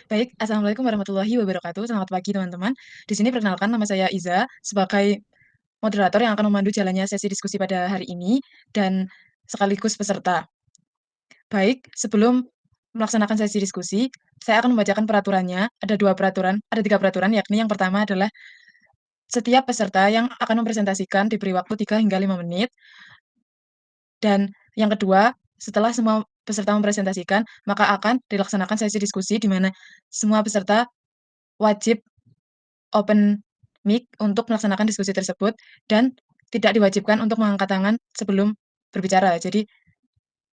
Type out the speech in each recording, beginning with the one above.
Baik, assalamualaikum warahmatullahi wabarakatuh. Selamat pagi teman-teman. Di sini perkenalkan nama saya Iza sebagai moderator yang akan memandu jalannya sesi diskusi pada hari ini dan sekaligus peserta. Baik, sebelum melaksanakan sesi diskusi, saya akan membacakan peraturannya. Ada tiga peraturan, yakni yang pertama adalah setiap peserta yang akan mempresentasikan diberi waktu 3 hingga 5 menit. Dan yang kedua, setelah semua peserta mempresentasikan, maka akan dilaksanakan sesi diskusi di mana semua peserta wajib open mic untuk melaksanakan diskusi tersebut dan tidak diwajibkan untuk mengangkat tangan sebelum berbicara. Jadi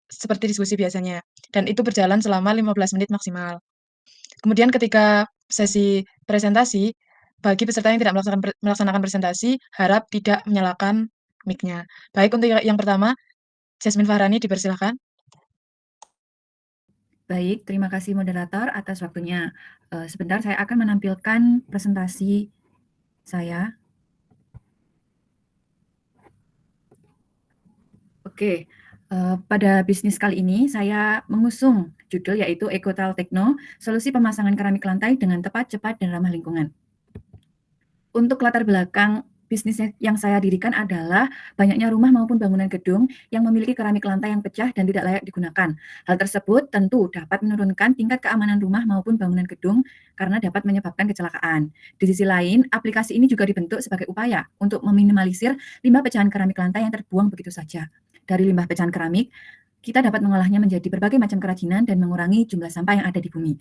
seperti diskusi biasanya dan itu berjalan selama 15 menit maksimal. Kemudian ketika sesi presentasi, bagi peserta yang tidak melaksanakan presentasi, harap tidak menyalakan mic-nya. Baik, untuk yang pertama, Jasmine Fahrani dipersilahkan. Baik, terima kasih moderator atas waktunya. Sebentar saya akan menampilkan presentasi saya. Oke, pada bisnis kali ini saya mengusung judul yaitu Ecotal Techno, solusi pemasangan keramik lantai dengan tepat, cepat, dan ramah lingkungan. Untuk latar belakang bisnis yang saya dirikan adalah banyaknya rumah maupun bangunan gedung yang memiliki keramik lantai yang pecah dan tidak layak digunakan. Hal tersebut tentu dapat menurunkan tingkat keamanan rumah maupun bangunan gedung karena dapat menyebabkan kecelakaan. Di sisi lain, aplikasi ini juga dibentuk sebagai upaya untuk meminimalisir limbah pecahan keramik lantai yang terbuang begitu saja. Dari limbah pecahan keramik, kita dapat mengolahnya menjadi berbagai macam kerajinan dan mengurangi jumlah sampah yang ada di bumi.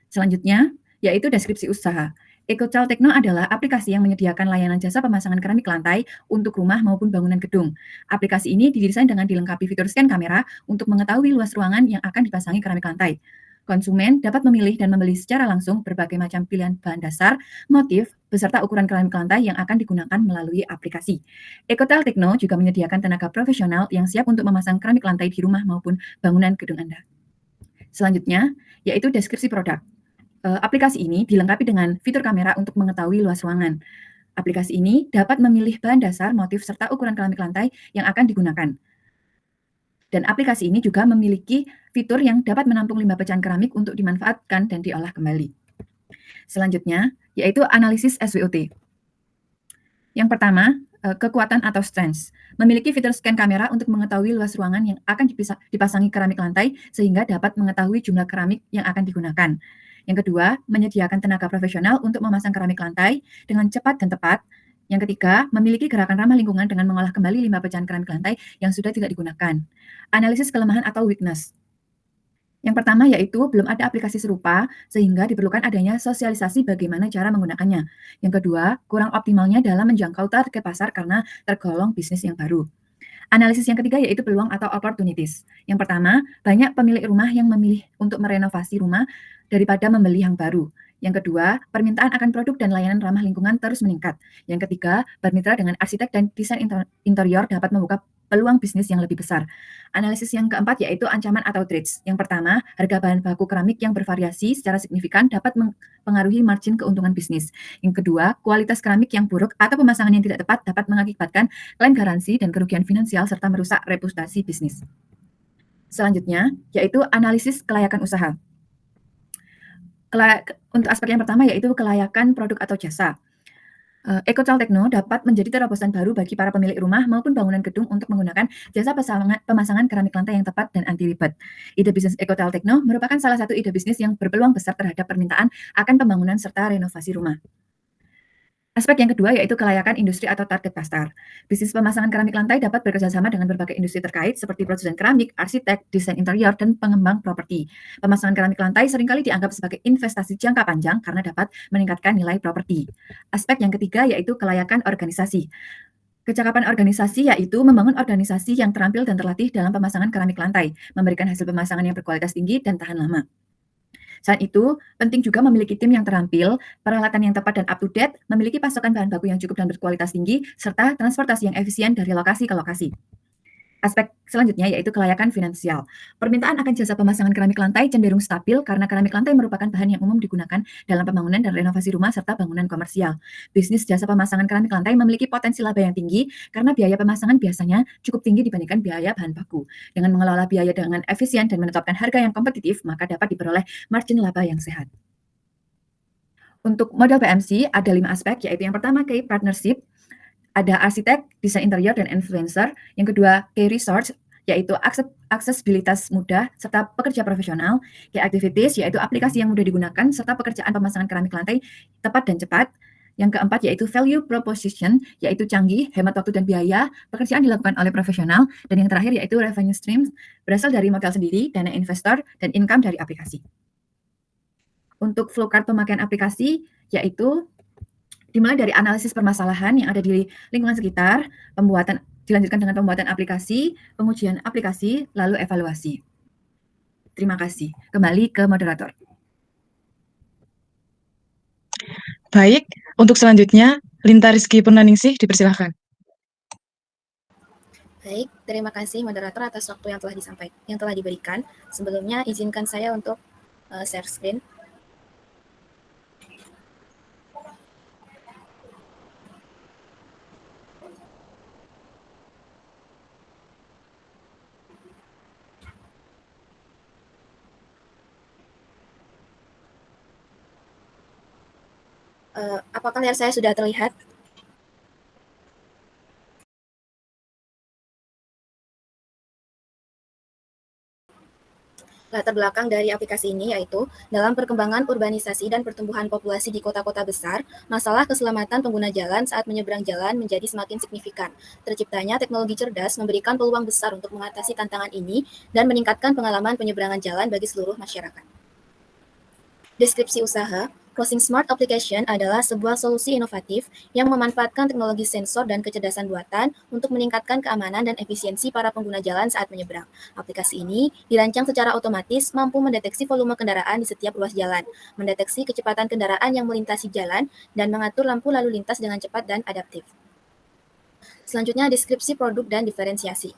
Selanjutnya, yaitu deskripsi usaha. EcoCal Techno adalah aplikasi yang menyediakan layanan jasa pemasangan keramik lantai untuk rumah maupun bangunan gedung. Aplikasi ini didesain dengan dilengkapi fitur scan kamera untuk mengetahui luas ruangan yang akan dipasangi keramik lantai. Konsumen dapat memilih dan membeli secara langsung berbagai macam pilihan bahan dasar, motif, beserta ukuran keramik lantai yang akan digunakan melalui aplikasi. EcoCal Techno juga menyediakan tenaga profesional yang siap untuk memasang keramik lantai di rumah maupun bangunan gedung Anda. Selanjutnya, yaitu deskripsi produk. Aplikasi ini dilengkapi dengan fitur kamera untuk mengetahui luas ruangan. Aplikasi ini dapat memilih bahan dasar, motif, serta ukuran keramik lantai yang akan digunakan. Dan aplikasi ini juga memiliki fitur yang dapat menampung limbah pecahan keramik untuk dimanfaatkan dan diolah kembali. Selanjutnya, yaitu analisis SWOT. Yang pertama, kekuatan atau strength. Memiliki fitur scan kamera untuk mengetahui luas ruangan yang akan dipasangi keramik lantai sehingga dapat mengetahui jumlah keramik yang akan digunakan. Yang kedua, menyediakan tenaga profesional untuk memasang keramik lantai dengan cepat dan tepat. Yang ketiga, memiliki gerakan ramah lingkungan dengan mengolah kembali limbah pecahan keramik lantai yang sudah tidak digunakan. Analisis kelemahan atau weakness. Yang pertama yaitu belum ada aplikasi serupa sehingga diperlukan adanya sosialisasi bagaimana cara menggunakannya. Yang kedua, kurang optimalnya dalam menjangkau target pasar karena tergolong bisnis yang baru. Analisis yang ketiga yaitu peluang atau opportunities. Yang pertama, banyak pemilik rumah yang memilih untuk merenovasi rumah daripada membeli yang baru. Yang kedua, permintaan akan produk dan layanan ramah lingkungan terus meningkat. Yang ketiga, bermitra dengan arsitek dan desain interior dapat membuka peluang bisnis yang lebih besar. Analisis yang keempat yaitu ancaman atau threats. Yang pertama, harga bahan baku keramik yang bervariasi secara signifikan dapat mempengaruhi margin keuntungan bisnis. Yang kedua, kualitas keramik yang buruk atau pemasangan yang tidak tepat dapat mengakibatkan klaim garansi dan kerugian finansial serta merusak reputasi bisnis. Selanjutnya, yaitu analisis kelayakan usaha. Untuk aspek yang pertama yaitu kelayakan produk atau jasa. EcoCal Techno dapat menjadi terobosan baru bagi para pemilik rumah maupun bangunan gedung untuk menggunakan jasa pemasangan keramik lantai yang tepat dan anti ribet. Ide bisnis EcoCal Techno merupakan salah satu ide bisnis yang berpeluang besar terhadap permintaan akan pembangunan serta renovasi rumah. Aspek yang kedua yaitu kelayakan industri atau target pasar. Bisnis pemasangan keramik lantai dapat bekerjasama dengan berbagai industri terkait seperti produsen keramik, arsitek, desain interior, dan pengembang properti. Pemasangan keramik lantai seringkali dianggap sebagai investasi jangka panjang karena dapat meningkatkan nilai properti. Aspek yang ketiga yaitu kelayakan organisasi. Kecakapan organisasi yaitu membangun organisasi yang terampil dan terlatih dalam pemasangan keramik lantai, memberikan hasil pemasangan yang berkualitas tinggi dan tahan lama. Selain itu, penting juga memiliki tim yang terampil, peralatan yang tepat dan up-to-date, memiliki pasokan bahan baku yang cukup dan berkualitas tinggi, serta transportasi yang efisien dari lokasi ke lokasi. Aspek selanjutnya yaitu kelayakan finansial. Permintaan akan jasa pemasangan keramik lantai cenderung stabil karena keramik lantai merupakan bahan yang umum digunakan dalam pembangunan dan renovasi rumah serta bangunan komersial. Bisnis jasa pemasangan keramik lantai memiliki potensi laba yang tinggi karena biaya pemasangan biasanya cukup tinggi dibandingkan biaya bahan baku. Dengan mengelola biaya dengan efisien dan menetapkan harga yang kompetitif, maka dapat diperoleh margin laba yang sehat. Untuk model PMC ada 5 aspek, yaitu yang pertama key partnership, ada arsitek, desain interior, dan influencer. Yang kedua key resource, yaitu aksesibilitas mudah serta pekerja profesional. Key activities, yaitu aplikasi yang mudah digunakan serta pekerjaan pemasangan keramik lantai tepat dan cepat. Yang keempat yaitu value proposition, yaitu canggih, hemat waktu dan biaya, pekerjaan dilakukan oleh profesional. Dan yang terakhir yaitu revenue streams, berasal dari modal sendiri, dana investor, dan income dari aplikasi. Untuk flowchart pemakaian aplikasi, yaitu dimulai dari analisis permasalahan yang ada di lingkungan sekitar, dilanjutkan dengan pembuatan aplikasi, pengujian aplikasi, lalu evaluasi. Terima kasih. Kembali ke moderator. Baik, untuk selanjutnya, Linta Rizky Purnaningsih, dipersilahkan. Baik, terima kasih moderator atas waktu yang telah diberikan. Sebelumnya izinkan saya untuk share screen. Apakah layar saya sudah terlihat? Latar belakang dari aplikasi ini yaitu dalam perkembangan urbanisasi dan pertumbuhan populasi di kota-kota besar, masalah keselamatan pengguna jalan saat menyeberang jalan menjadi semakin signifikan. Terciptanya teknologi cerdas memberikan peluang besar untuk mengatasi tantangan ini dan meningkatkan pengalaman penyeberangan jalan bagi seluruh masyarakat. Deskripsi usaha, Crossing Smart Application adalah sebuah solusi inovatif yang memanfaatkan teknologi sensor dan kecerdasan buatan untuk meningkatkan keamanan dan efisiensi para pengguna jalan saat menyeberang. Aplikasi ini dirancang secara otomatis mampu mendeteksi volume kendaraan di setiap ruas jalan, mendeteksi kecepatan kendaraan yang melintasi jalan, dan mengatur lampu lalu lintas dengan cepat dan adaptif. Selanjutnya, deskripsi produk dan diferensiasi.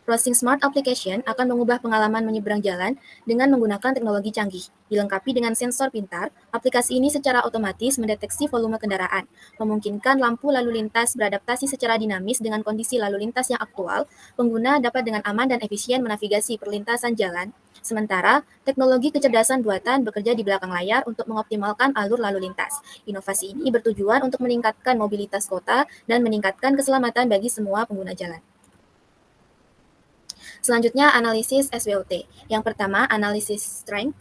Crossing Smart Application akan mengubah pengalaman menyeberang jalan dengan menggunakan teknologi canggih. Dilengkapi dengan sensor pintar, aplikasi ini secara otomatis mendeteksi volume kendaraan, memungkinkan lampu lalu lintas beradaptasi secara dinamis dengan kondisi lalu lintas yang aktual. Pengguna dapat dengan aman dan efisien menavigasi perlintasan jalan. Sementara, teknologi kecerdasan buatan bekerja di belakang layar untuk mengoptimalkan alur lalu lintas. Inovasi ini bertujuan untuk meningkatkan mobilitas kota dan meningkatkan keselamatan bagi semua pengguna jalan. Selanjutnya, analisis SWOT. Yang pertama, analisis strength,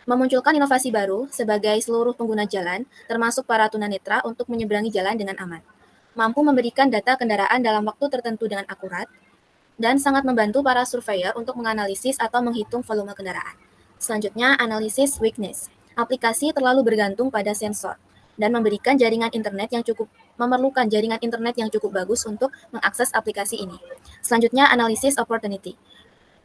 memunculkan inovasi baru sebagai seluruh pengguna jalan, termasuk para tunanetra untuk menyeberangi jalan dengan aman. Mampu memberikan data kendaraan dalam waktu tertentu dengan akurat, dan sangat membantu para surveyor untuk menganalisis atau menghitung volume kendaraan. Selanjutnya, analisis weakness. Aplikasi terlalu bergantung pada sensor dan memerlukan jaringan internet yang cukup bagus untuk mengakses aplikasi ini. Selanjutnya, analisis opportunity.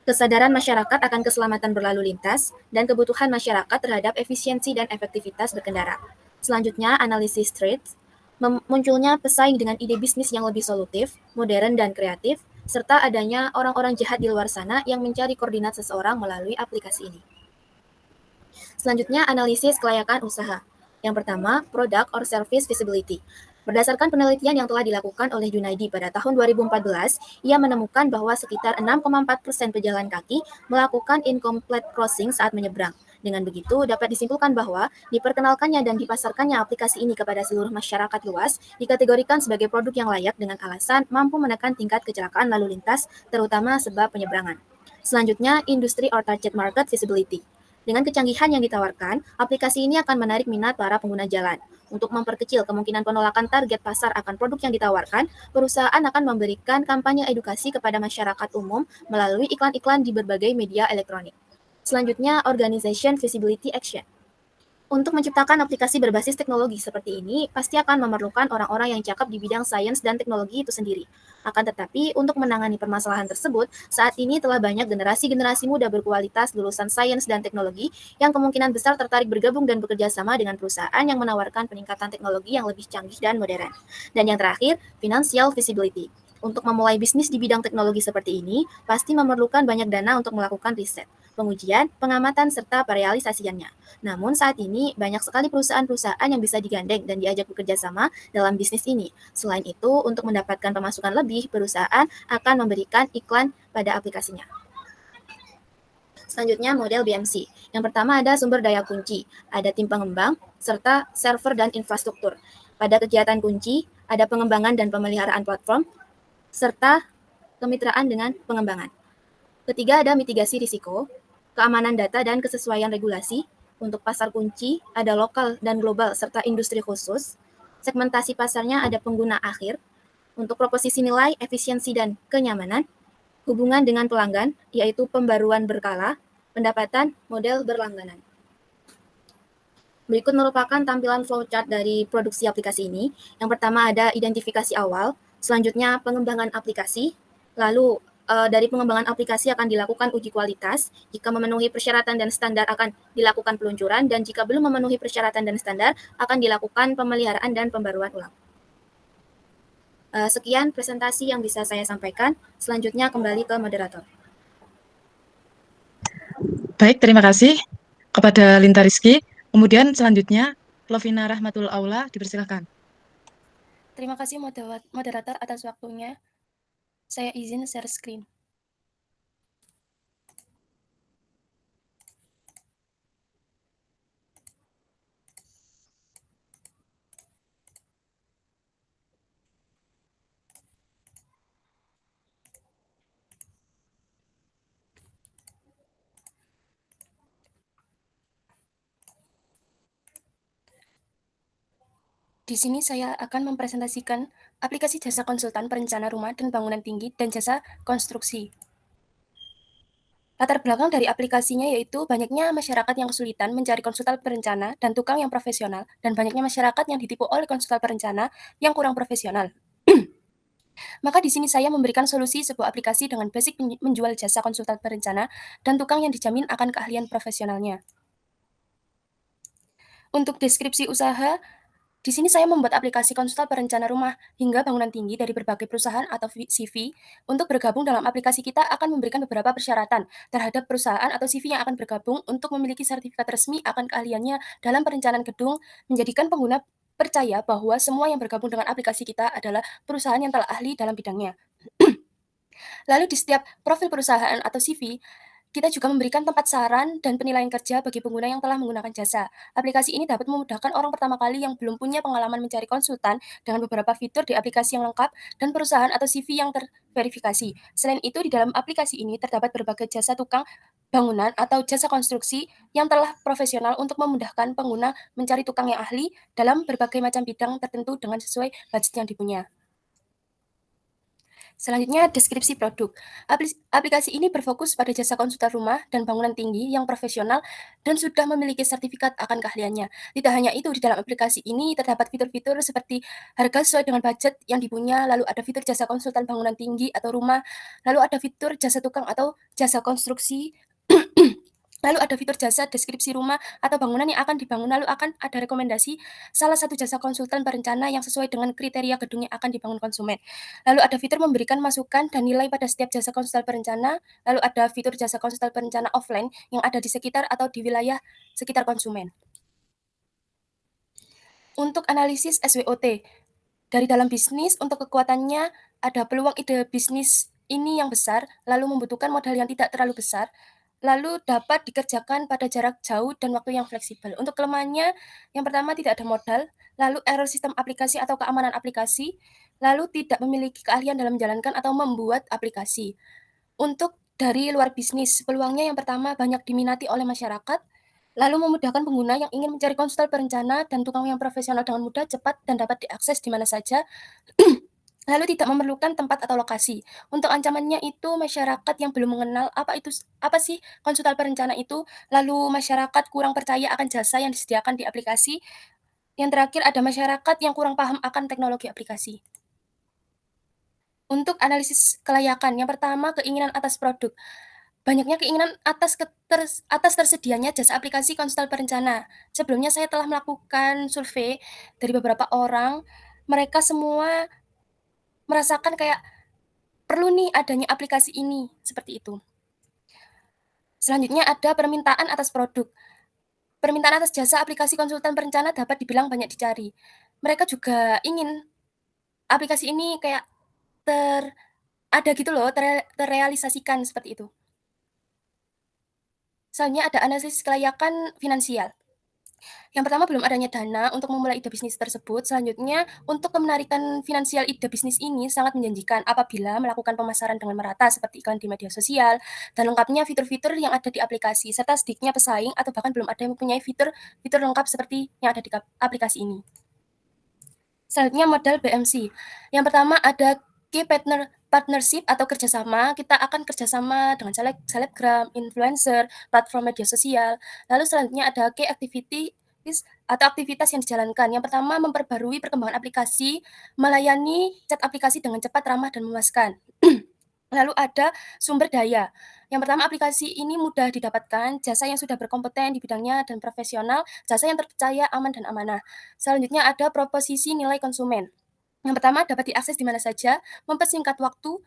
Kesadaran masyarakat akan keselamatan berlalu lintas dan kebutuhan masyarakat terhadap efisiensi dan efektivitas berkendara. Selanjutnya, analisis threats. Munculnya pesaing dengan ide bisnis yang lebih solutif, modern, dan kreatif, serta adanya orang-orang jahat di luar sana yang mencari koordinat seseorang melalui aplikasi ini. Selanjutnya, analisis kelayakan usaha. Yang pertama, product or service visibility. Berdasarkan penelitian yang telah dilakukan oleh Junaidi pada tahun 2014, ia menemukan bahwa sekitar 6,4% pejalan kaki melakukan incomplete crossing saat menyeberang. Dengan begitu, dapat disimpulkan bahwa diperkenalkannya dan dipasarkannya aplikasi ini kepada seluruh masyarakat luas dikategorikan sebagai produk yang layak dengan alasan mampu menekan tingkat kecelakaan lalu lintas, terutama sebab penyeberangan. Selanjutnya, industry or target market visibility. Dengan kecanggihan yang ditawarkan, aplikasi ini akan menarik minat para pengguna jalan. Untuk memperkecil kemungkinan penolakan target pasar akan produk yang ditawarkan, perusahaan akan memberikan kampanye edukasi kepada masyarakat umum melalui iklan-iklan di berbagai media elektronik. Selanjutnya, Organization Visibility Action. Untuk menciptakan aplikasi berbasis teknologi seperti ini, pasti akan memerlukan orang-orang yang cakap di bidang sains dan teknologi itu sendiri. Akan tetapi, untuk menangani permasalahan tersebut, saat ini telah banyak generasi-generasi muda berkualitas lulusan sains dan teknologi yang kemungkinan besar tertarik bergabung dan bekerja sama dengan perusahaan yang menawarkan peningkatan teknologi yang lebih canggih dan modern. Dan yang terakhir, Financial Visibility. Untuk memulai bisnis di bidang teknologi seperti ini, pasti memerlukan banyak dana untuk melakukan riset, pengujian, pengamatan, serta perealisasiannya. Namun saat ini banyak sekali perusahaan-perusahaan yang bisa digandeng dan diajak bekerja sama dalam bisnis ini. Selain itu, untuk mendapatkan pemasukan lebih, perusahaan akan memberikan iklan pada aplikasinya. Selanjutnya, model BMC. Yang pertama ada sumber daya kunci, ada tim pengembang, serta server dan infrastruktur. Pada kegiatan kunci, ada pengembangan dan pemeliharaan platform, serta kemitraan dengan pengembangan. Ketiga ada mitigasi risiko, keamanan data dan kesesuaian regulasi. Untuk pasar kunci, ada lokal dan global serta industri khusus. Segmentasi pasarnya ada pengguna akhir. Untuk proposisi nilai, efisiensi dan kenyamanan. Hubungan dengan pelanggan, yaitu pembaruan berkala, pendapatan, model berlangganan. Berikut merupakan tampilan flowchart dari produksi aplikasi ini. Yang pertama ada identifikasi awal, selanjutnya pengembangan aplikasi, lalu dari pengembangan aplikasi akan dilakukan uji kualitas. Jika memenuhi persyaratan dan standar akan dilakukan peluncuran, dan jika belum memenuhi persyaratan dan standar akan dilakukan pemeliharaan dan pembaruan ulang. Sekian presentasi yang bisa saya sampaikan. Selanjutnya kembali ke moderator. Baik, terima kasih kepada Linta Rizky. Kemudian selanjutnya, Lovina Rahmatul Aula, dipersilakan. Terima kasih moderator atas waktunya. Saya izin share screen. Di sini saya akan mempresentasikan aplikasi jasa konsultan perencana rumah dan bangunan tinggi dan jasa konstruksi. Latar belakang dari aplikasinya yaitu banyaknya masyarakat yang kesulitan mencari konsultan perencana dan tukang yang profesional, dan banyaknya masyarakat yang ditipu oleh konsultan perencana yang kurang profesional. Maka di sini saya memberikan solusi sebuah aplikasi dengan basic menjual jasa konsultan perencana dan tukang yang dijamin akan keahlian profesionalnya. Untuk deskripsi usaha, di sini saya membuat aplikasi konsultan perencana rumah hingga bangunan tinggi dari berbagai perusahaan atau CV. Untuk bergabung dalam aplikasi kita akan memberikan beberapa persyaratan terhadap perusahaan atau CV yang akan bergabung untuk memiliki sertifikat resmi akan keahliannya dalam perencanaan gedung, menjadikan pengguna percaya bahwa semua yang bergabung dengan aplikasi kita adalah perusahaan yang telah ahli dalam bidangnya. Lalu di setiap profil perusahaan atau CV, kita juga memberikan tempat saran dan penilaian kerja bagi pengguna yang telah menggunakan jasa. Aplikasi ini dapat memudahkan orang pertama kali yang belum punya pengalaman mencari konsultan dengan beberapa fitur di aplikasi yang lengkap dan perusahaan atau CV yang terverifikasi. Selain itu, di dalam aplikasi ini terdapat berbagai jasa tukang bangunan atau jasa konstruksi yang telah profesional untuk memudahkan pengguna mencari tukang yang ahli dalam berbagai macam bidang tertentu dengan sesuai budget yang dipunya. Selanjutnya, deskripsi produk. Aplikasi ini berfokus pada jasa konsultan rumah dan bangunan tinggi yang profesional dan sudah memiliki sertifikat akan keahliannya. Tidak hanya itu, di dalam aplikasi ini terdapat fitur-fitur seperti harga sesuai dengan budget yang dipunya, lalu ada fitur jasa konsultan bangunan tinggi atau rumah, lalu ada fitur jasa tukang atau jasa konstruksi, lalu ada fitur jasa deskripsi rumah atau bangunan yang akan dibangun, lalu akan ada rekomendasi salah satu jasa konsultan perencana yang sesuai dengan kriteria gedung yang akan dibangun konsumen. Lalu ada fitur memberikan masukan dan nilai pada setiap jasa konsultan perencana, lalu ada fitur jasa konsultan perencana offline yang ada di sekitar atau di wilayah sekitar konsumen. Untuk analisis SWOT, dari dalam bisnis, untuk kekuatannya ada peluang ide bisnis ini yang besar, lalu membutuhkan modal yang tidak terlalu besar, lalu dapat dikerjakan pada jarak jauh dan waktu yang fleksibel. Untuk kelemahannya, yang pertama tidak ada modal, lalu error sistem aplikasi atau keamanan aplikasi, lalu tidak memiliki keahlian dalam menjalankan atau membuat aplikasi. Untuk dari luar bisnis, peluangnya yang pertama banyak diminati oleh masyarakat, lalu memudahkan pengguna yang ingin mencari konsultan perencana dan tukang yang profesional dengan mudah, cepat, dan dapat diakses di mana saja. Lalu tidak memerlukan tempat atau lokasi. Untuk ancamannya itu masyarakat yang belum mengenal apa sih konsultan perencana itu, lalu masyarakat kurang percaya akan jasa yang disediakan di aplikasi. Yang terakhir ada masyarakat yang kurang paham akan teknologi aplikasi. Untuk analisis kelayakan, yang pertama keinginan atas produk. Banyaknya keinginan atas tersedianya jasa aplikasi konsultan perencana. Sebelumnya saya telah melakukan survei dari beberapa orang, mereka semua merasakan kayak perlu nih adanya aplikasi ini, seperti itu. Selanjutnya ada permintaan atas produk. Permintaan atas jasa aplikasi konsultan perencana dapat dibilang banyak dicari. Mereka juga ingin aplikasi ini kayak ada gitu loh, terrealisasikan seperti itu. Selanjutnya ada analisis kelayakan finansial. Yang pertama, belum adanya dana untuk memulai ide bisnis tersebut. Selanjutnya, untuk kemenarikan finansial ide bisnis ini sangat menjanjikan apabila melakukan pemasaran dengan merata seperti iklan di media sosial, dan lengkapnya fitur-fitur yang ada di aplikasi, serta sedikitnya pesaing atau bahkan belum ada yang mempunyai fitur lengkap seperti yang ada di aplikasi ini. Selanjutnya modal BMC. Yang pertama ada key partnership atau kerjasama. Kita akan kerjasama dengan selebgram, influencer, platform media sosial. Lalu selanjutnya ada key activities atau aktivitas yang dijalankan. Yang pertama memperbarui perkembangan aplikasi, melayani chat aplikasi dengan cepat, ramah, dan memuaskan. Lalu ada sumber daya. Yang pertama, aplikasi ini mudah didapatkan, jasa yang sudah berkompeten di bidangnya dan profesional, jasa yang terpercaya, aman, dan amanah. Selanjutnya ada proposisi nilai konsumen. Yang pertama, dapat diakses di mana saja, mempersingkat waktu,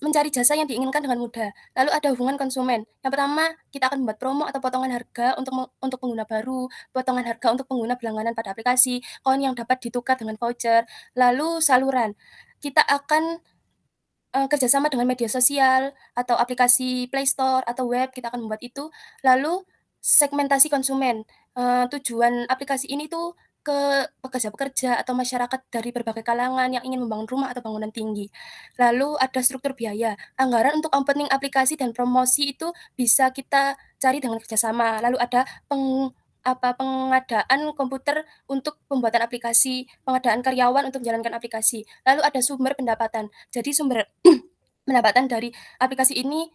mencari jasa yang diinginkan dengan mudah. Lalu ada hubungan konsumen. Yang pertama, kita akan membuat promo atau potongan harga untuk pengguna baru, potongan harga untuk pengguna berlangganan pada aplikasi, koin yang dapat ditukar dengan voucher. Lalu saluran. Kita akan kerjasama dengan media sosial atau aplikasi Play Store atau web, kita akan membuat itu. Lalu segmentasi konsumen, tujuan aplikasi ini tuh ke pekerja-pekerja atau masyarakat dari berbagai kalangan yang ingin membangun rumah atau bangunan tinggi. Lalu ada struktur biaya, anggaran untuk opening aplikasi dan promosi itu bisa kita cari dengan kerjasama. Lalu ada pengadaan komputer untuk pembuatan aplikasi, pengadaan karyawan untuk menjalankan aplikasi. Lalu ada sumber pendapatan. Jadi sumber pendapatan dari aplikasi ini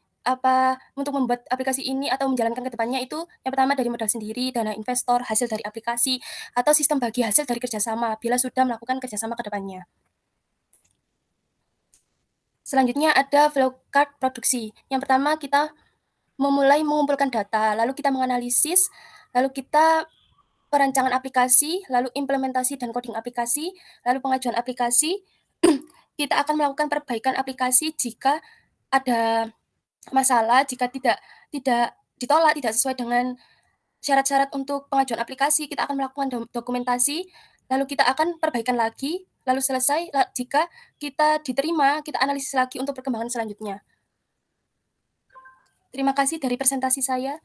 untuk membuat aplikasi ini atau menjalankan ke depannya itu yang pertama dari modal sendiri, dana investor, hasil dari aplikasi, atau sistem bagi hasil dari kerjasama bila sudah melakukan kerjasama ke depannya. Selanjutnya ada flowchart produksi. Yang pertama kita memulai mengumpulkan data, lalu kita menganalisis, lalu kita perancangan aplikasi, lalu implementasi dan coding aplikasi, lalu pengajuan aplikasi. Kita akan melakukan perbaikan aplikasi jika ada masalah, jika tidak ditolak, tidak sesuai dengan syarat-syarat untuk pengajuan aplikasi, kita akan melakukan dokumentasi, lalu kita akan perbaikan lagi, lalu selesai, jika kita diterima, kita analisis lagi untuk perkembangan selanjutnya. Terima kasih dari presentasi saya.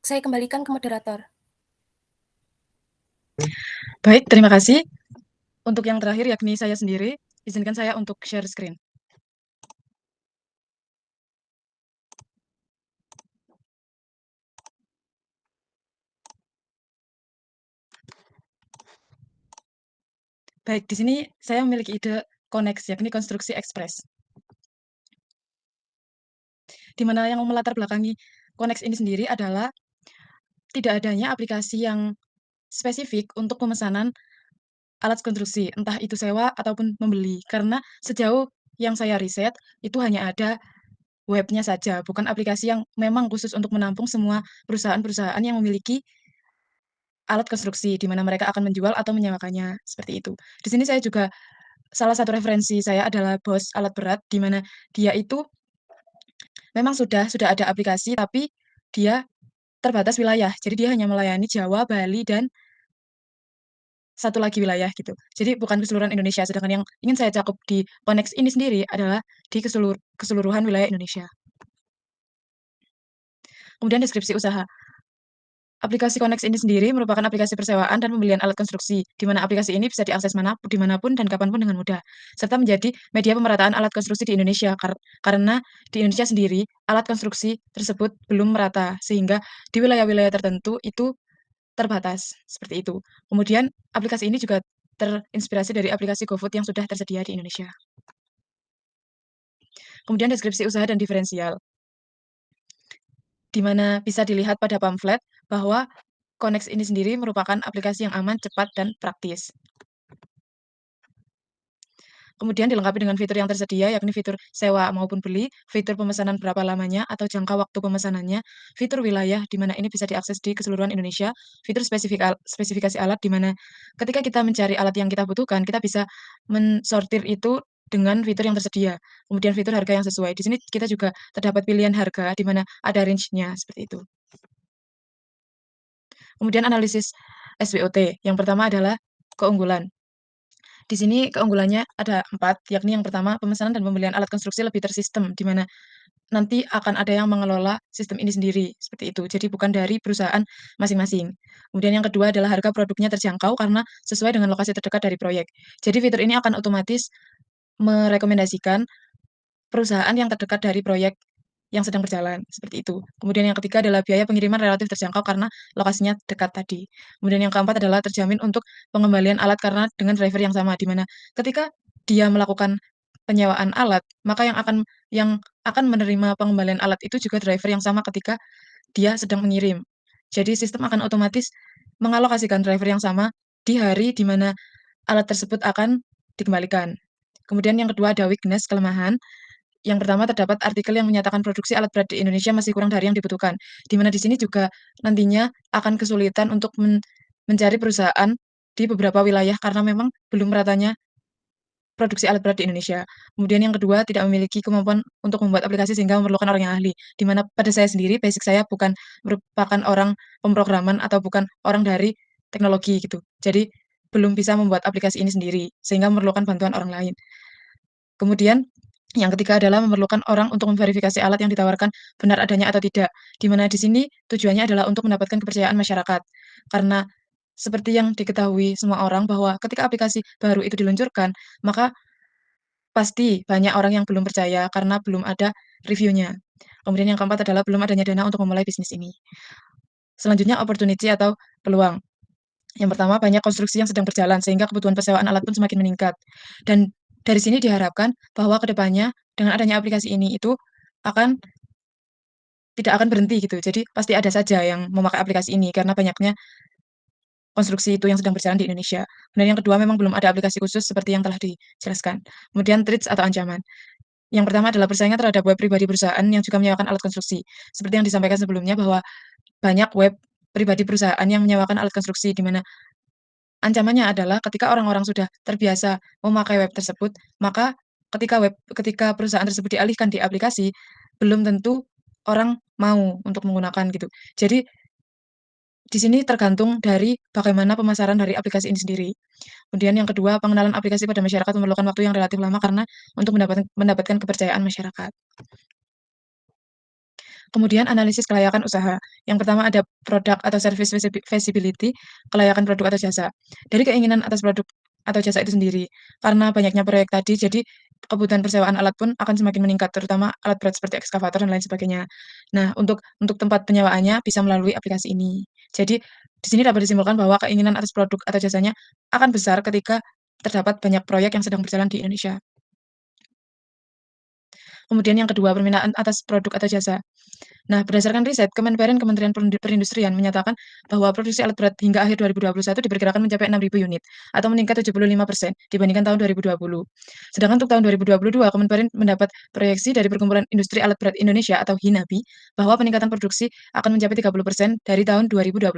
Saya kembalikan ke moderator. Baik, terima kasih. Untuk yang terakhir, yakni saya sendiri, izinkan saya untuk share screen. Baik, di sini saya memiliki ide Konex, yakni konstruksi ekspres. Di mana yang melatar belakangi Konex ini sendiri adalah tidak adanya aplikasi yang spesifik untuk pemesanan alat konstruksi, entah itu sewa ataupun membeli. Karena sejauh yang saya riset, itu hanya ada webnya saja, bukan aplikasi yang memang khusus untuk menampung semua perusahaan-perusahaan yang memiliki alat konstruksi, di mana mereka akan menjual atau menyewakannya, seperti itu. Di sini saya juga salah satu referensi saya adalah Bos Alat Berat, di mana dia itu memang sudah ada aplikasi, tapi dia terbatas wilayah. Jadi dia hanya melayani Jawa, Bali, dan satu lagi wilayah gitu. Jadi bukan keseluruhan Indonesia, sedangkan yang ingin saya cakup di Konex ini sendiri adalah di keseluruhan wilayah Indonesia. Kemudian deskripsi usaha. Aplikasi Konex ini sendiri merupakan aplikasi persewaan dan pembelian alat konstruksi, di mana aplikasi ini bisa diakses dimanapun dan kapanpun dengan mudah, serta menjadi media pemerataan alat konstruksi di Indonesia, karena di Indonesia sendiri, alat konstruksi tersebut belum merata, sehingga di wilayah-wilayah tertentu itu terbatas, seperti itu. Kemudian, aplikasi ini juga terinspirasi dari aplikasi GoFood yang sudah tersedia di Indonesia. Kemudian deskripsi usaha dan diferensial, di mana bisa dilihat pada pamflet bahwa Konex ini sendiri merupakan aplikasi yang aman, cepat, dan praktis. Kemudian dilengkapi dengan fitur yang tersedia, yakni fitur sewa maupun beli, fitur pemesanan berapa lamanya atau jangka waktu pemesanannya, fitur wilayah, di mana ini bisa diakses di keseluruhan Indonesia, fitur spesifikasi alat, di mana ketika kita mencari alat yang kita butuhkan, kita bisa mensortir itu dengan fitur yang tersedia. Kemudian fitur harga yang sesuai. Di sini kita juga terdapat pilihan harga, di mana ada range-nya, seperti itu. Kemudian analisis SWOT. Yang pertama adalah keunggulan. Di sini keunggulannya ada 4, yakni yang pertama, pemesanan dan pembelian alat konstruksi lebih tersistem, di mana nanti akan ada yang mengelola sistem ini sendiri, seperti itu. Jadi bukan dari perusahaan masing-masing. Kemudian yang kedua adalah harga produknya terjangkau karena sesuai dengan lokasi terdekat dari proyek. Jadi fitur ini akan otomatis merekomendasikan perusahaan yang terdekat dari proyek yang sedang berjalan, seperti itu. Kemudian yang ketiga adalah biaya pengiriman relatif terjangkau karena lokasinya dekat tadi. Kemudian yang keempat adalah terjamin untuk pengembalian alat karena dengan driver yang sama, di mana ketika dia melakukan penyewaan alat, maka yang akan menerima pengembalian alat itu juga driver yang sama ketika dia sedang mengirim. Jadi sistem akan otomatis mengalokasikan driver yang sama di hari di mana alat tersebut akan dikembalikan. Kemudian yang kedua ada weakness, kelemahan. Yang pertama terdapat artikel yang menyatakan produksi alat berat di Indonesia masih kurang dari yang dibutuhkan, di mana di sini juga nantinya akan kesulitan untuk mencari perusahaan di beberapa wilayah karena memang belum meratanya produksi alat berat di Indonesia. Kemudian yang kedua, tidak memiliki kemampuan untuk membuat aplikasi sehingga memerlukan orang yang ahli, di mana pada saya sendiri, basic saya bukan merupakan orang pemrograman atau bukan orang dari teknologi gitu. Jadi belum bisa membuat aplikasi ini sendiri, sehingga memerlukan bantuan orang lain. Kemudian yang ketiga adalah memerlukan orang untuk memverifikasi alat yang ditawarkan benar adanya atau tidak, di mana di sini tujuannya adalah untuk mendapatkan kepercayaan masyarakat. Karena seperti yang diketahui semua orang bahwa ketika aplikasi baru itu diluncurkan, maka pasti banyak orang yang belum percaya karena belum ada reviewnya. Kemudian yang keempat adalah belum adanya dana untuk memulai bisnis ini. Selanjutnya opportunity atau peluang. Yang pertama, banyak konstruksi yang sedang berjalan sehingga kebutuhan persewaan alat pun semakin meningkat. Dan dari sini diharapkan bahwa ke depannya dengan adanya aplikasi ini itu akan tidak akan berhenti gitu. Jadi pasti ada saja yang memakai aplikasi ini karena banyaknya konstruksi itu yang sedang berjalan di Indonesia. Kemudian yang kedua, memang belum ada aplikasi khusus seperti yang telah dijelaskan. Kemudian threats atau ancaman. Yang pertama adalah persaingan terhadap web pribadi perusahaan yang juga menyewakan alat konstruksi. Seperti yang disampaikan sebelumnya bahwa banyak web pribadi perusahaan yang menyewakan alat konstruksi di mana ancamannya adalah ketika orang-orang sudah terbiasa memakai web tersebut, maka ketika perusahaan tersebut dialihkan di aplikasi, belum tentu orang mau untuk menggunakan gitu. Jadi di sini tergantung dari bagaimana pemasaran dari aplikasi ini sendiri. Kemudian yang kedua, pengenalan aplikasi pada masyarakat memerlukan waktu yang relatif lama karena untuk mendapatkan kepercayaan masyarakat. Kemudian analisis kelayakan usaha. Yang pertama ada produk atau service feasibility, kelayakan produk atau jasa. Dari keinginan atas produk atau jasa itu sendiri. Karena banyaknya proyek tadi, jadi kebutuhan persewaan alat pun akan semakin meningkat, terutama alat berat seperti ekskavator dan lain sebagainya. Nah, untuk tempat penyewaannya bisa melalui aplikasi ini. Jadi, di sini dapat disimpulkan bahwa keinginan atas produk atau jasanya akan besar ketika terdapat banyak proyek yang sedang berjalan di Indonesia. Kemudian yang kedua, permintaan atas produk atau jasa. Nah, berdasarkan riset, Kementerian Perindustrian menyatakan bahwa produksi alat berat hingga akhir 2021 diperkirakan mencapai 6.000 unit atau meningkat 75% dibandingkan tahun 2020. Sedangkan untuk tahun 2022, Kemenperin mendapat proyeksi dari Perkumpulan Industri Alat Berat Indonesia atau HINABI bahwa peningkatan produksi akan mencapai 30% dari tahun 2021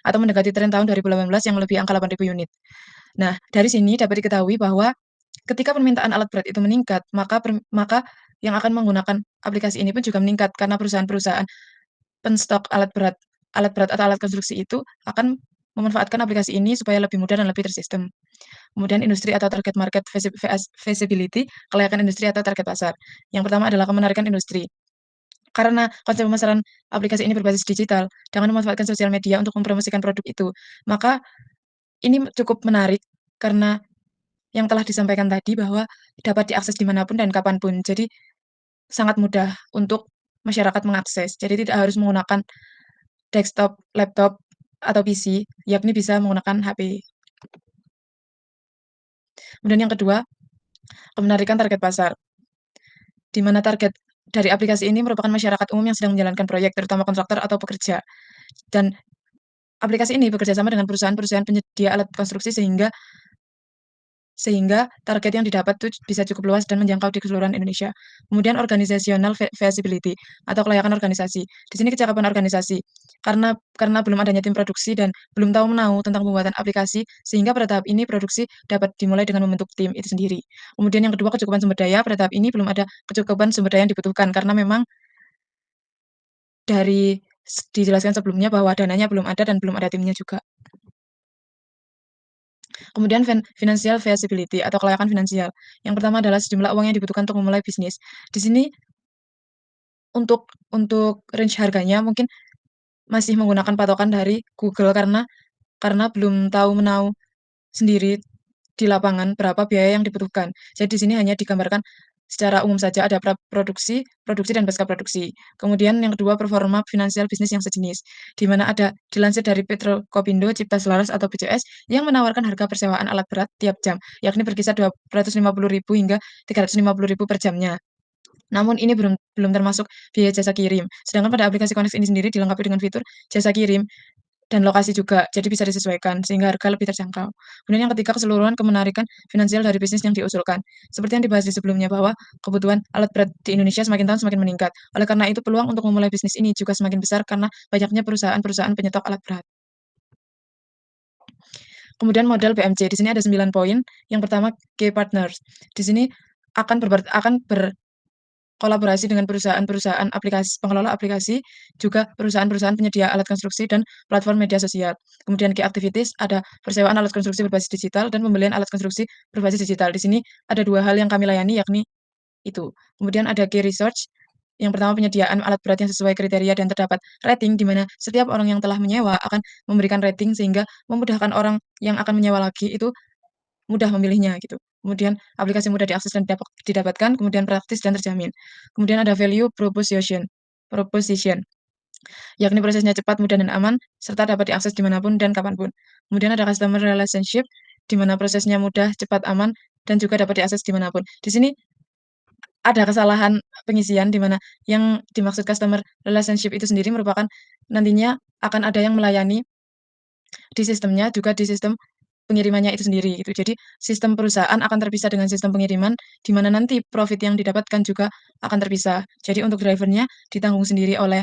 atau mendekati tren tahun 2018 yang lebih angka 8.000 unit. Nah, dari sini dapat diketahui bahwa ketika permintaan alat berat itu meningkat, maka yang akan menggunakan aplikasi ini pun juga meningkat karena perusahaan-perusahaan penstok alat berat atau alat konstruksi itu akan memanfaatkan aplikasi ini supaya lebih mudah dan lebih tersistem. Kemudian industri atau target market feasibility, kelayakan industri atau target pasar. Yang pertama adalah kemenarikan industri. Karena konsep pemasaran aplikasi ini berbasis digital, dengan memanfaatkan sosial media untuk mempromosikan produk itu, maka ini cukup menarik karena yang telah disampaikan tadi bahwa dapat diakses di manapun dan kapanpun. Jadi sangat mudah untuk masyarakat mengakses. Jadi tidak harus menggunakan desktop, laptop, atau PC, yakni bisa menggunakan HP. Kemudian yang kedua, menarikan target pasar, di mana target dari aplikasi ini merupakan masyarakat umum yang sedang menjalankan proyek, terutama kontraktor atau pekerja. Dan aplikasi ini bekerja sama dengan perusahaan-perusahaan penyedia alat konstruksi sehingga target yang didapat itu bisa cukup luas dan menjangkau di keseluruhan Indonesia. Kemudian organizational feasibility atau kelayakan organisasi. Di sini kecakapan organisasi. Karena belum adanya tim produksi dan belum tahu menahu tentang pembuatan aplikasi, sehingga pada tahap ini produksi dapat dimulai dengan membentuk tim itu sendiri. Kemudian yang kedua, kecukupan sumber daya. Pada tahap ini belum ada kecukupan sumber daya yang dibutuhkan karena memang dari dijelaskan sebelumnya bahwa dananya belum ada dan belum ada timnya juga. Kemudian financial feasibility atau kelayakan finansial. Yang pertama adalah sejumlah uang yang dibutuhkan untuk memulai bisnis. Di sini untuk range harganya mungkin masih menggunakan patokan dari Google karena belum tahu-menahu sendiri di lapangan berapa biaya yang dibutuhkan. Jadi di sini hanya digambarkan secara umum saja ada produksi, dan pasca produksi. Kemudian yang kedua performa finansial bisnis yang sejenis, di mana ada dilansir dari Petrokopindo, Cipta Selaras atau BCS yang menawarkan harga persewaan alat berat tiap jam, yakni berkisar 250.000 hingga 350.000 per jamnya. Namun ini belum termasuk biaya jasa kirim. Sedangkan pada aplikasi Konex ini sendiri dilengkapi dengan fitur jasa kirim dan lokasi juga, jadi bisa disesuaikan sehingga harga lebih terjangkau. Kemudian yang ketiga, keseluruhan kemenarikan finansial dari bisnis yang diusulkan. Seperti yang dibahas di sebelumnya bahwa kebutuhan alat berat di Indonesia semakin tahun semakin meningkat. Oleh karena itu, peluang untuk memulai bisnis ini juga semakin besar karena banyaknya perusahaan-perusahaan penyetok alat berat. Kemudian modal BMC, di sini ada 9 poin. Yang pertama, key partners. Di sini akan kolaborasi dengan perusahaan-perusahaan pengelola aplikasi, juga perusahaan-perusahaan penyedia alat konstruksi dan platform media sosial. Kemudian key activities, ada persewaan alat konstruksi berbasis digital dan pembelian alat konstruksi berbasis digital. Di sini ada 2 hal yang kami layani, yakni itu. Kemudian ada key research, yang pertama penyediaan alat berat yang sesuai kriteria dan terdapat rating, di mana setiap orang yang telah menyewa akan memberikan rating sehingga memudahkan orang yang akan menyewa lagi itu mudah memilihnya gitu. Kemudian aplikasi mudah diakses dan didapatkan, kemudian praktis dan terjamin. Kemudian ada value proposition, yakni prosesnya cepat, mudah, dan aman, serta dapat diakses dimanapun dan kapanpun. Kemudian ada customer relationship, di mana prosesnya mudah, cepat, aman, dan juga dapat diakses dimanapun. Di sini ada kesalahan pengisian, di mana yang dimaksud customer relationship itu sendiri merupakan nantinya akan ada yang melayani di sistemnya, juga di sistem pengirimannya itu sendiri gitu. Jadi sistem perusahaan akan terpisah dengan sistem pengiriman, di mana nanti profit yang didapatkan juga akan terpisah. Jadi untuk drivernya ditanggung sendiri oleh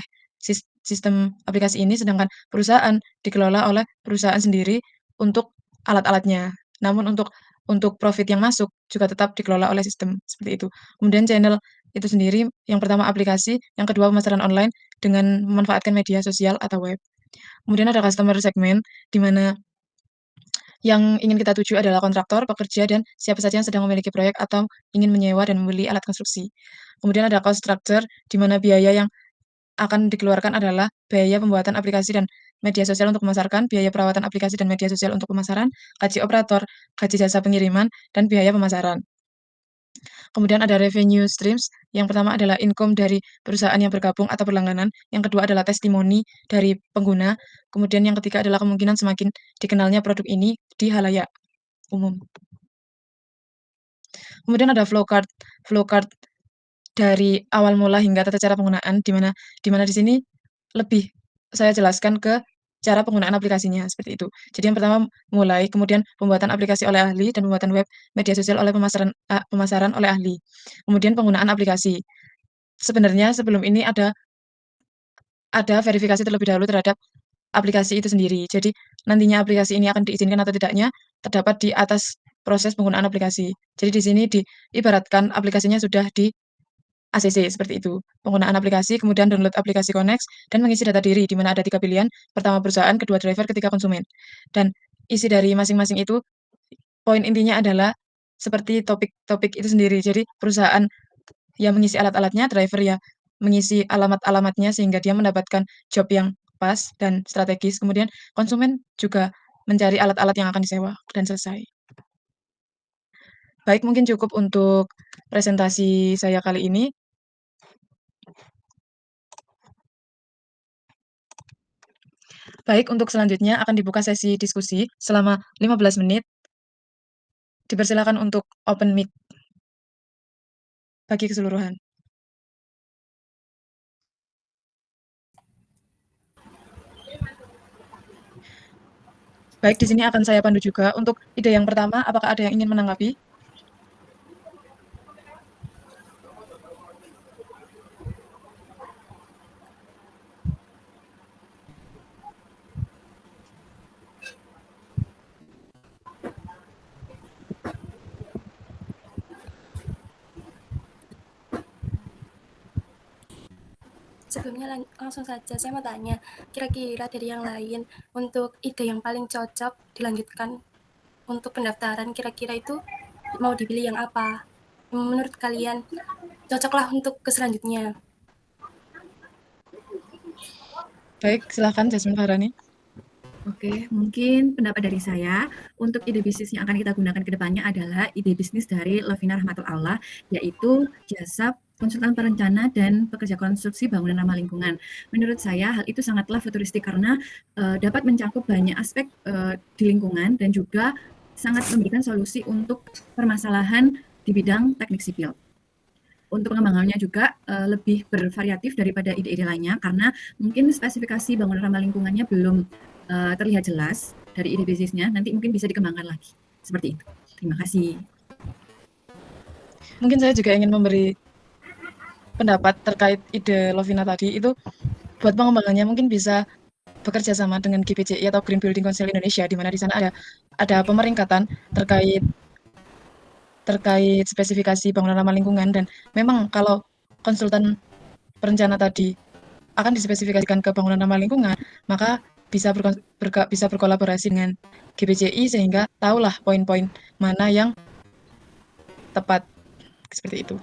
sistem aplikasi ini, sedangkan perusahaan dikelola oleh perusahaan sendiri untuk alat-alatnya. Namun untuk profit yang masuk juga tetap dikelola oleh sistem, seperti itu. Kemudian channel itu sendiri, yang pertama aplikasi, yang kedua pemasaran online dengan memanfaatkan media sosial atau web. Kemudian ada customer segment, di mana yang ingin kita tuju adalah kontraktor, pekerja, dan siapa saja yang sedang memiliki proyek atau ingin menyewa dan membeli alat konstruksi. Kemudian ada cost structure, di mana biaya yang akan dikeluarkan adalah biaya pembuatan aplikasi dan media sosial untuk memasarkan, biaya perawatan aplikasi dan media sosial untuk pemasaran, gaji operator, gaji jasa pengiriman, dan biaya pemasaran. Kemudian ada revenue streams, yang pertama adalah income dari perusahaan yang bergabung atau berlangganan, yang kedua adalah testimoni dari pengguna, kemudian yang ketiga adalah kemungkinan semakin dikenalnya produk ini di halayak umum. Kemudian ada flow card dari awal mula hingga tata cara penggunaan, di mana di sini lebih saya jelaskan ke cara penggunaan aplikasinya, seperti itu. Jadi yang pertama mulai, kemudian pembuatan aplikasi oleh ahli dan pembuatan web media sosial oleh pemasaran oleh ahli. Kemudian penggunaan aplikasi. Sebenarnya sebelum ini ada verifikasi terlebih dahulu terhadap aplikasi itu sendiri. Jadi nantinya aplikasi ini akan diizinkan atau tidaknya terdapat di atas proses penggunaan aplikasi. Jadi di sini diibaratkan aplikasinya sudah di ACC, seperti itu. Penggunaan aplikasi, kemudian download aplikasi Konex, dan mengisi data diri, di mana ada 3 pilihan, pertama perusahaan, kedua driver, ketiga konsumen. Dan isi dari masing-masing itu, poin intinya adalah seperti topik-topik itu sendiri. Jadi perusahaan yang mengisi alat-alatnya, driver ya mengisi alamat-alamatnya sehingga dia mendapatkan job yang pas dan strategis. Kemudian konsumen juga mencari alat-alat yang akan disewa dan selesai. Baik, mungkin cukup untuk presentasi saya kali ini. Baik, untuk selanjutnya akan dibuka sesi diskusi selama 15 menit. Dipersilakan untuk open mic bagi keseluruhan. Baik, di sini akan saya pandu juga. Untuk ide yang pertama, apakah ada yang ingin menanggapi? Sebelumnya langsung saja saya mau tanya, kira-kira dari yang lain untuk ide yang paling cocok dilanjutkan untuk pendaftaran, kira-kira itu mau dipilih yang apa? Menurut kalian cocoklah untuk ke selanjutnya. Baik, silakan Jasmine Farani. Oke, mungkin pendapat dari saya untuk ide bisnis yang akan kita gunakan ke depannya adalah ide bisnis dari Lovina Rahmatul Allah, yaitu jasa konsultan perencana dan pekerja konstruksi bangunan ramah lingkungan. Menurut saya hal itu sangatlah futuristik karena dapat mencakup banyak aspek di lingkungan dan juga sangat memberikan solusi untuk permasalahan di bidang teknik sipil. Untuk pengembangannya juga lebih bervariatif daripada ide-ide lainnya karena mungkin spesifikasi bangunan ramah lingkungannya belum terlihat jelas dari ide bisnisnya, nanti mungkin bisa dikembangkan lagi. Seperti itu. Terima kasih. Mungkin saya juga ingin memberi pendapat terkait ide Lovina tadi, itu buat pengembangannya mungkin bisa bekerja sama dengan GPCI atau Green Building Council Indonesia, di mana di sana ada pemeringkatan terkait spesifikasi bangunan ramah lingkungan, dan memang kalau konsultan perencana tadi akan dispesifikasikan ke bangunan ramah lingkungan, maka bisa berkolaborasi dengan GPCI sehingga tahulah poin-poin mana yang tepat, seperti itu.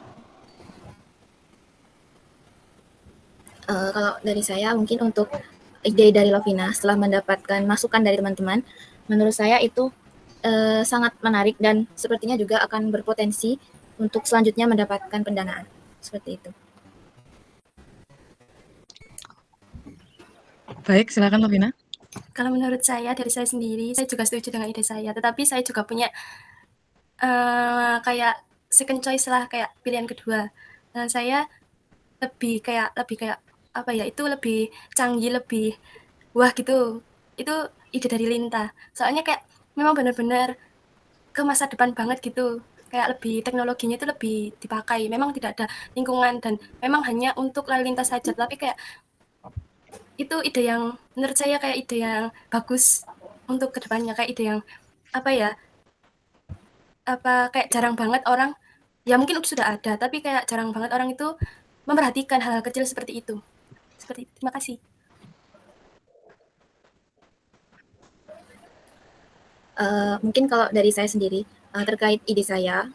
Kalau dari saya mungkin untuk ide dari Lovina setelah mendapatkan masukan dari teman-teman, menurut saya itu sangat menarik dan sepertinya juga akan berpotensi untuk selanjutnya mendapatkan pendanaan. Seperti itu. Baik, silakan Lovina. Kalau menurut saya, dari saya sendiri, saya juga setuju dengan ide saya. Tetapi saya juga punya kayak second choice lah, kayak pilihan kedua. Saya lebih kayak apa ya? Itu lebih canggih, lebih wah gitu. Itu ide dari Linta. Soalnya kayak memang benar-benar ke masa depan banget gitu. Kayak lebih teknologinya itu lebih dipakai. Memang tidak ada lingkungan dan memang hanya untuk lalu lintas saja. Tapi kayak itu ide yang menurut saya kayak ide yang bagus untuk kedepannya, kayak ide yang apa ya, kayak jarang banget orang, ya mungkin sudah ada tapi kayak jarang banget orang itu memperhatikan hal-hal kecil seperti itu. Terima kasih. Mungkin kalau dari saya sendiri terkait ide saya,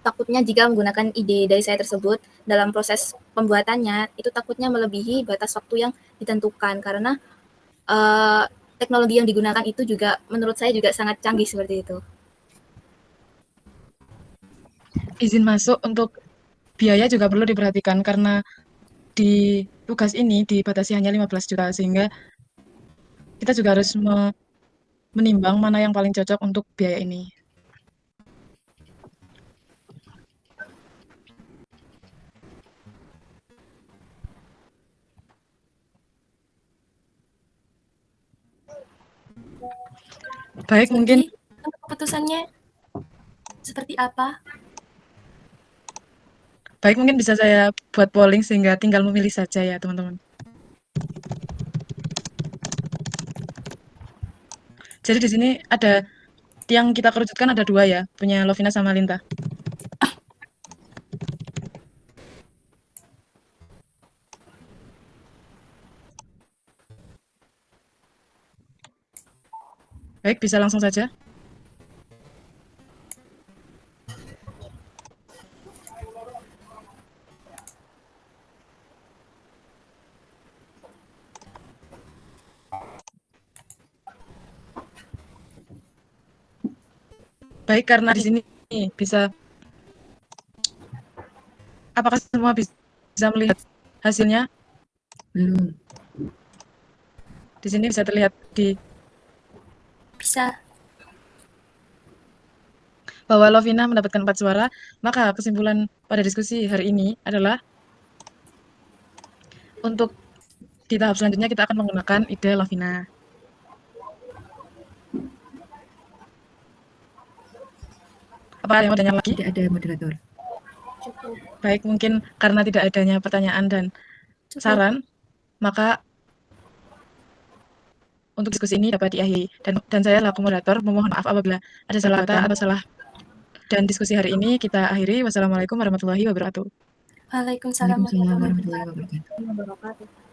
takutnya jika menggunakan ide dari saya tersebut dalam proses pembuatannya itu takutnya melebihi batas waktu yang ditentukan karena teknologi yang digunakan itu juga menurut saya juga sangat canggih seperti itu. Izin masuk untuk biaya juga perlu diperhatikan karena di tugas ini dibatasi hanya 15 juta, sehingga kita juga harus menimbang mana yang paling cocok untuk biaya ini. Baik, Jadi, mungkin untuk keputusannya seperti apa? Baik, mungkin bisa saya buat polling sehingga tinggal memilih saja ya, teman-teman. Jadi di sini ada yang kita kerucutkan ada 2 ya, punya Lovina sama Linta. Baik, bisa langsung saja. Baik, karena di sini bisa, apakah semua bisa melihat hasilnya? Belum. Di sini bisa terlihat Bisa. bahwa Lovina mendapatkan 4 suara, maka kesimpulan pada diskusi hari ini adalah untuk di tahap selanjutnya kita akan menggunakan ide Lovina. Apa ada yang mau tanya lagi? Tidak ada moderator. Baik, mungkin karena tidak adanya pertanyaan dan saran, maka untuk diskusi ini dapat diakhiri. Dan saya selaku moderator memohon maaf apabila ada salah kata atau salah. Dan diskusi hari ini kita akhiri. Wassalamualaikum warahmatullahi wabarakatuh. Waalaikumsalam Waalaikumsalam warahmatullahi wabarakatuh. Wabarakatuh.